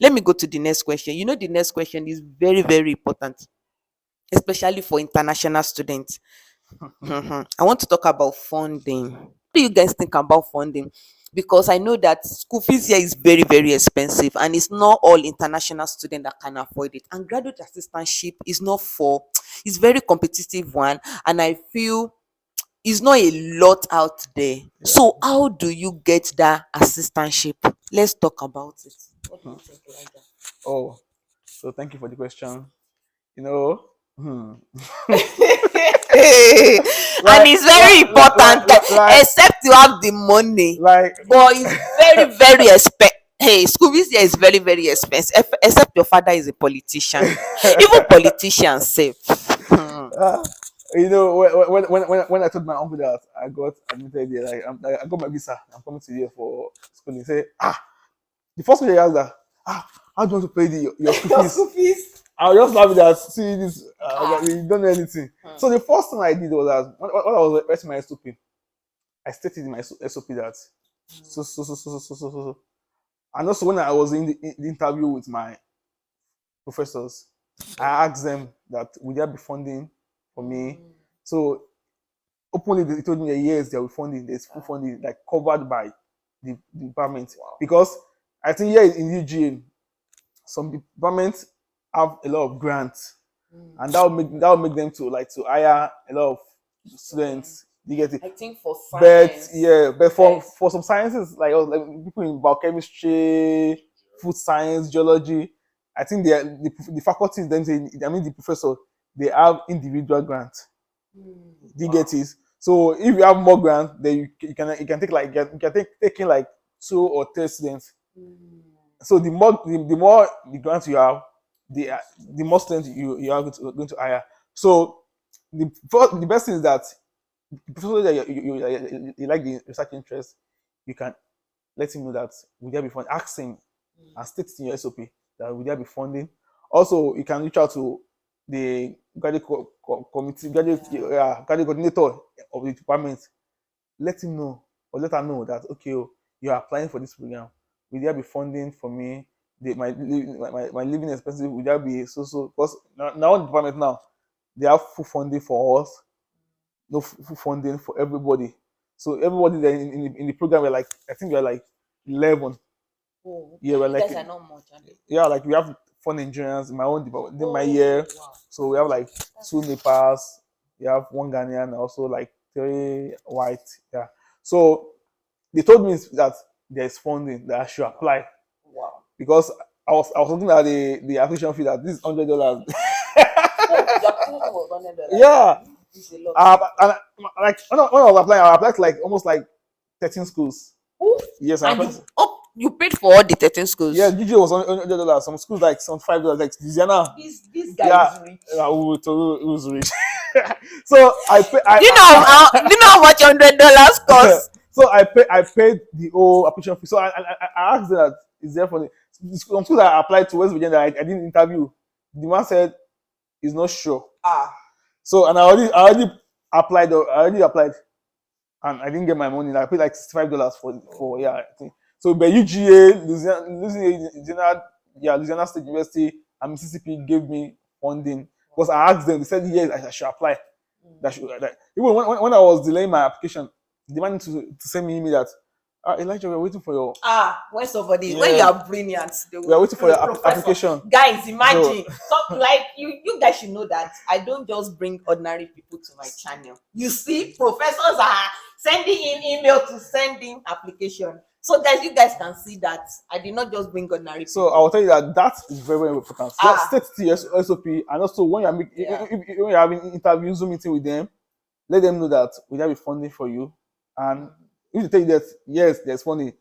Let me go to the next question. The next question is very, very important, especially for international students. I want to talk about funding. What do you guys think about funding? Because I know that school fees here is very, very expensive, and it's not all international students that can afford it. And graduate assistantship is not for, it's very competitive one, and I feel it's not a lot out there. Yeah. So how do you get that assistantship? Let's talk about it. What do you think, Elijah? Oh, so thank you for the question. You know, hmm. And like, it's very important, like, except you have the money, like, but it's very, very expensive. Hey, school fees here is very, very expensive, except your father is a politician. Even politicians save. uh, when I told my uncle that I got admitted here, like, I got my visa, I'm coming to here for school. He said, the first question he asked that, how do you want to pay your school Your fees? school fees. I was just laughing at see this, Ah. you don't know anything. So the first thing I did was that when I was writing my SOP, I stated in my SOP that so. And also when I was in the interview with my professors, I asked them that would there be funding for me. So openly they told me that yes, there will be funding, there's full funding like covered by the department. Because I think here in UGA, some departments have a lot of grants, and that will make them to hire a lot of students. You get it? I think for But science. yeah, but for Yes. for some sciences like people in biochemistry, food science, geology, I think the faculties then say, I mean the professor, they have individual grants. Do you get it? So if you have more grants, then you can take like you can taking like 2 or 3 students. So the more the grants you have, the more students you are going to hire. So the best thing is that the professor that you like the research interest, you can let him know that will there be funding. Ask him and state it in your SOP that will there be funding. Also, you can reach out to the graduate committee, graduate coordinator of the department. Let him know or let her know that okay, you are applying for this program. Will there be funding for me? My living expenses will there be so because now the department now they have full funding for us, no full funding for everybody. So everybody there in the program we're like I think we're like 11. Oh, Yeah, okay. we're You like guys are not much, are they? yeah, like we have four Nigerians in my own department, in my Oh, year. wow. So we have like two Nepals, we have one Ghanaian, and also like three white. Yeah. So they told me that there's funding that I should apply Wow. because I was looking at the application fee that this is $100. Oh, your application was $100. Yeah. It's a lot. And like when I was applying, I applied to like almost like 13 schools. Oh, Yes, I and applied. you paid for all the 13 Yeah, schools. GG was $100. Some schools like some $5, like Louisiana. This guy Yeah, is rich. who was rich. So I pay. Do you know how much $100 cost? So I paid the whole application fee. So I asked them that is there for some schools I applied to West Virginia that I didn't interview. The man said he's not sure. Ah, So and I already applied and I didn't get my money. I paid like $65 for yeah. I think. So but UGA, Louisiana State University and Mississippi gave me funding because I asked them. They said yes, I should apply. Even when I was delaying my application, they wanted to send me email that Elijah, we're waiting for your when somebody, when you yeah, are brilliant, they we are will waiting for your professor. application. Guys, So imagine something like you guys should know that I don't just bring ordinary people to my channel. You see, professors are sending in email to send in application. So guys, you guys can see that I did not just bring ordinary people. so I will tell you that is very, very important. So state the SOP and also when you're Yeah. when you're having interview Zoom meeting with them, let them know that we have funding for you. And if they tell you that yes, there's funding,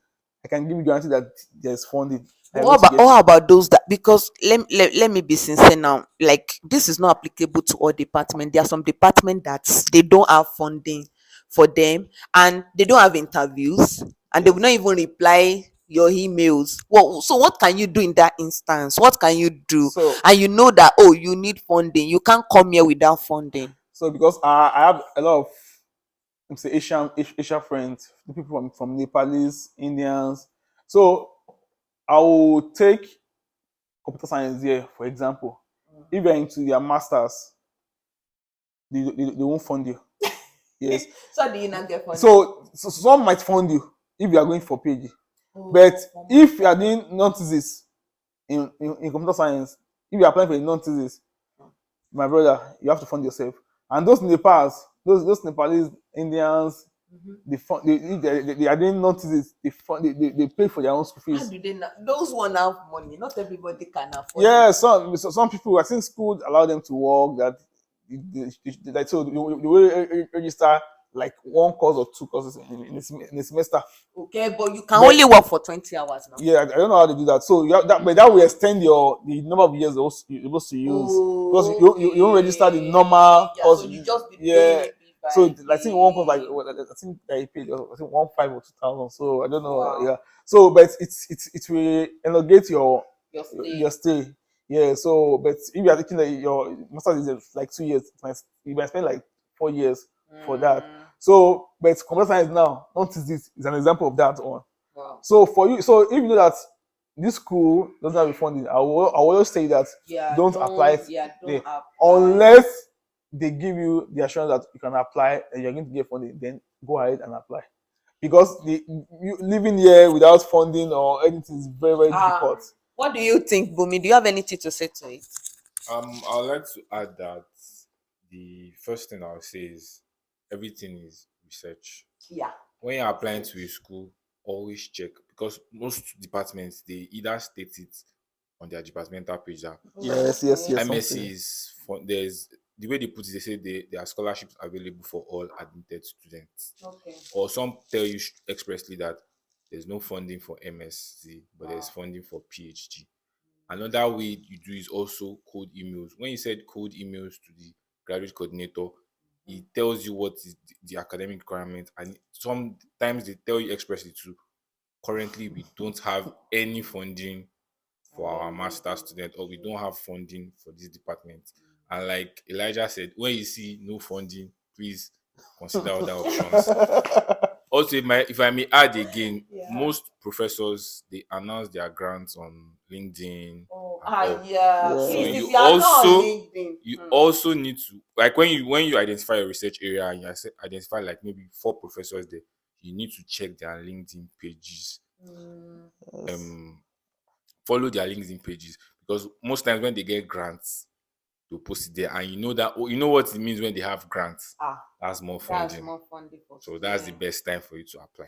I can give you guarantee that there's funding. I'm going to get What it. about those that, because let me be sincere now, like this is not applicable to all departments. There are some departments that they don't have funding for them, and they don't have interviews, and they will not Yes. even reply your emails. Well, so what can you do in that instance? What can you do? So And you know that, oh, you need funding, you can't come here without funding. because I have a lot of say Asian friends, the people from Nepalese, Indians. So I will take computer science here, for example, if you're into their masters, they won't fund you. Yes. So do you not get funding? So some might fund you if you are going for PhD. But if you are doing non-thesis in computer science, if you are applying for a non-thesis, my brother, you have to fund yourself. And those Nepals, those Nepalese Indians, they fund, they are doing non-thesis, they pay for their own school How fees. do they not? Those one have money. Not everybody can afford Yeah, it. some people, I think school allow them to work that like, so they will register like one course or two courses in a semester. Okay, but you can But only work for 20 hours now. yeah, I don't know how to do that. So you have that, but that will extend the number of years you're supposed to use, because you don't register the normal Yeah, course. so you just be doing Yeah. it bit by So I think one course, like bit. I think I paid, I think 1,500 or 2,000. So I don't know. Wow. Yeah. So but it will elongate Your your stay. stay. Yeah. So but if you are taking your master's is like 2 years, you might spend like 4 years for that. Mm, So but computer science now, not this is an example of that one. wow. So for you, so if you know that this school doesn't have a funding, I will always say that Yeah, don't apply it don't there apply. unless they give you the assurance that you can apply and you're going to get funding. Then go ahead and apply, because you living here without funding or anything is very difficult. What do you think, Bumi? Do you have anything to say to it? I would like to add that the first thing I'll say is everything is research. Yeah. When you're applying to a school, always check, because most departments they either state it on their departmental page that Yes. MSc is for, there's the way they put it, they say there are scholarships available for all admitted students. Okay. Or some tell you expressly that there's no funding for MSc, but there's funding for PhD. Another way you do is also cold emails. When you said cold emails to the graduate coordinator, it tells you what is the academic requirement, and sometimes they tell you expressly too. Currently, we don't have any funding for our master student, or we don't have funding for this department. And like Elijah said, when you see no funding, please consider other options. Also, if I may add again, most professors they announce their grants on LinkedIn. Yeah. So Please, you if you are not on also LinkedIn, also need to, like, when you identify a research area and you identify like maybe 4 professors there, you need to check their LinkedIn pages. Um, Follow their LinkedIn pages, because most times when they get grants, they'll post it there, and you know that, you know what it means when they have grants. That's more that's funding. more funding for So that's the students. best time for you to apply.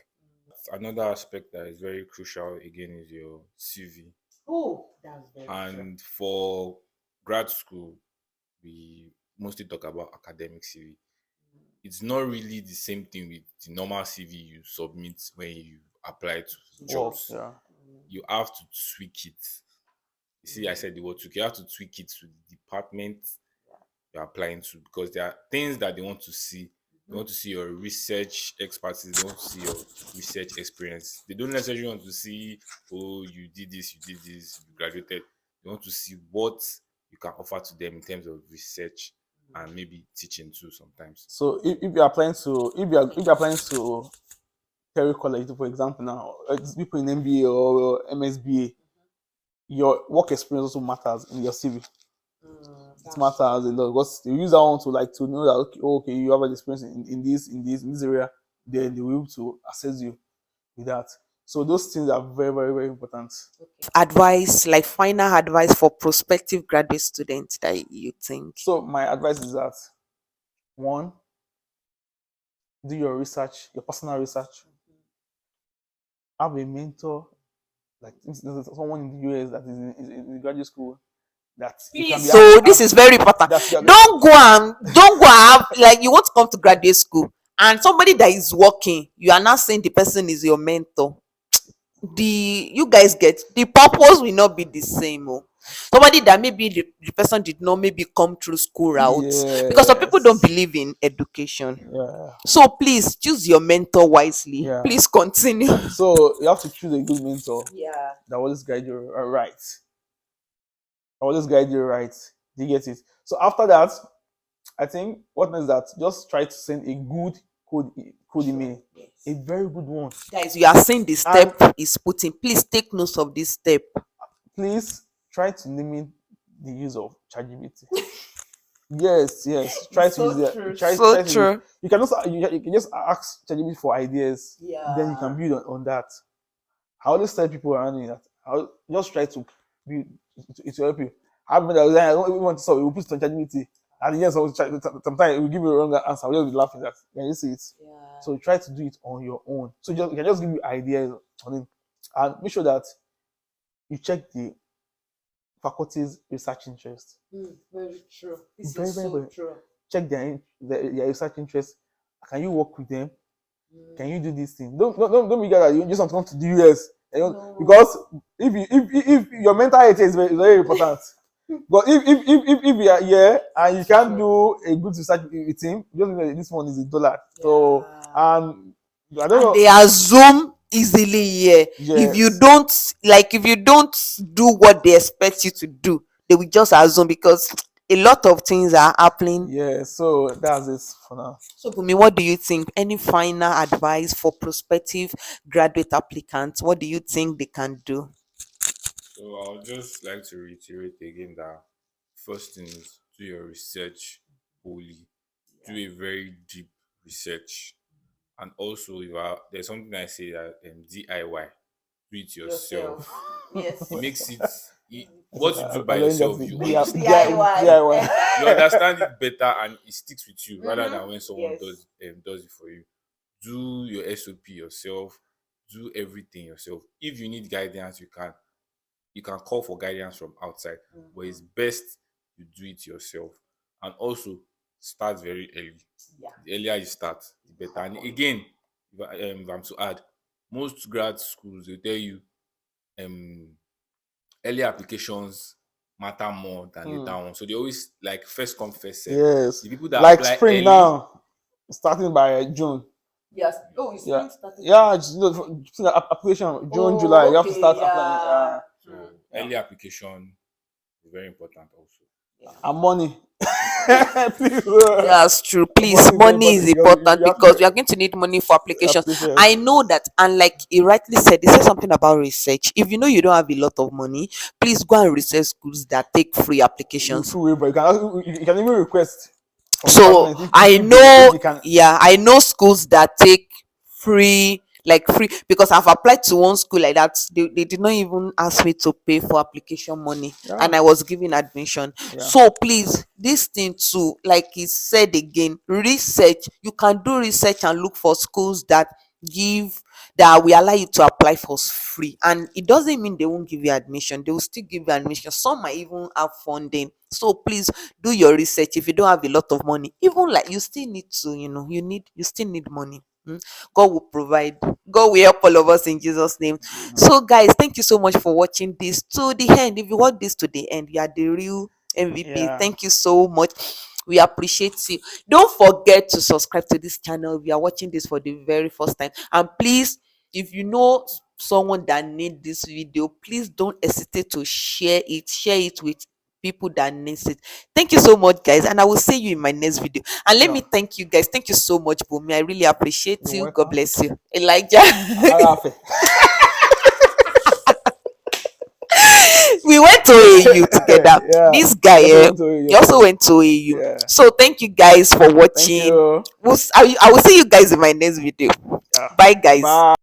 Another aspect that is very crucial again is your CV. Oh, that's very true. And for grad school, we mostly talk about academic CV. It's not really the same thing with the normal CV you submit when you apply to Work, jobs. yeah. You have to tweak it. You see, I said the word tweak. You have to tweak it to the department you're applying to, because there are things that they want to see. They want to see your research expertise. They want to see your research experience. They don't necessarily want to see, oh, you did this, you graduated. They want to see what you can offer to them in terms of research and maybe teaching too sometimes. So if you're applying to if you're applying to Terry College, for example, now people in MBA or MSBA, your work experience also matters in your CV. It matters a lot, because they use that one to like to know that okay, you have an experience in this area, then they will be able to assess you with that. So those things are very important. Advice, like final advice for prospective graduate students that you think. So my advice is that, one, do your research, your personal research. Have a mentor, like someone in the US that is in graduate school, that you can be So this is very important. that you are, Don't go and have, like, you want to come to graduate school and somebody that is working, you are not saying the person is your mentor. You guys get the purpose will not be the same. Oh. Somebody that maybe the person did not maybe come through school routes, because some people don't believe in education. Yeah. So please choose your mentor wisely. Yeah. Please continue. So you have to choose a good mentor Yeah. that will always guide you right. Always guide you right. Do you get it? So after that, I think what means that just try to send a good code email. Yes. A very good one. Guys, you are seeing the step is putting. Please take notes of this step. Please try to limit the use of ChatGPT. Yes, yes. Try It's to use so it. true. Try So try to use. true. You can also you can just ask ChatGPT for ideas. Then you can Yeah. build on that. I always tell people around me that I'll just try to build it will help you. I have that I don't even want to solve it. We'll put it on ChatGPT. At the end, sometimes it will give you a wrong answer. We'll just be laughing at. Can you see it? Yeah. So try to do it on your own. So just you can just give you ideas on it, and make sure that you check the faculty's research interest. Very true. This Very, is very, so very. true. Check their research interest. Can you work with them? Can you do this thing? Don't be that you just want to come to the US. No. Because if your mental health is very important. But if you are here and you can't do a good research with him, just know that this one is $1. So Yeah. and I don't And know. they assume easily here. Yes. If you don't do what they expect you to do, they will just assume because a lot of things are happening. Yeah, so that's it for now. So Bumi, what do you think? Any final advice for prospective graduate applicants? What do you think they can do? So I'll just like to reiterate again that first thing is do your research wholly. Do a very deep research. And also, there's something I say that DIY, do it yourself. Yourself. Yes. It makes what you do I by learned that yourself, you understand DIY. you understand it better and it sticks with you rather Mhm. than when someone Yes. does it for you. Do your SOP yourself. Do everything yourself. If you need guidance, you can call for guidance from outside, but it's best you do it yourself. And also start very early. Yeah. The earlier you start, the better. And again, if I'm to add, most grad schools they tell you um early applications matter more than later on. So they always like first come first serve. Yes. The people that Like apply spring early, now, starting by June. Yes. Oh, it's Yeah. spring started. Yeah, just, the application June, July. You Oh, have to okay. start applying. Yeah. so Yeah. early application is very important also. Yeah. And money. Please, That's true. Please, money is very money is important because important you have because we to are going to need money for applications. application. I know that, and like he rightly said, he said something about research. If you know you don't have a lot of money, please go and research schools that take free applications. Free waiver. You can even request from So department I if know, they can. yeah, I know schools that take free, like free, because I've applied to one school like that. They did not even ask me to pay for application money, Yeah, and I was given admission. yeah. So please, this thing too, like he said again, research. You can do research and look for schools give that will allow you to apply for free, and it doesn't mean they won't give you admission. They will still give you admission. Some might even have funding. So please do your research. If you don't have a lot of money, even like you still need to, you still need money. God will provide. God will help all of us in Jesus' name. So, guys, thank you so much for watching this to the end. If you watch this to the end, you are the real MVP. Yeah. Thank you so much. We appreciate you. Don't forget to subscribe to this channel if you are watching this for the very first time. And please, if you know someone that need this video, please don't hesitate to share it. Share it with people that needs it. Thank you so much, guys, and I will see you in my next video. And let me Sure. thank you, guys. Thank you so much, Bumi. I really appreciate You're you. God welcome. bless you, Elijah. Arafe. We went to AU together. Yeah. This guy, You also went to he also went to AU. Yeah. So thank you guys for Thank watching. you. I will see you guys in my next video. Yeah. Bye, guys. Bye.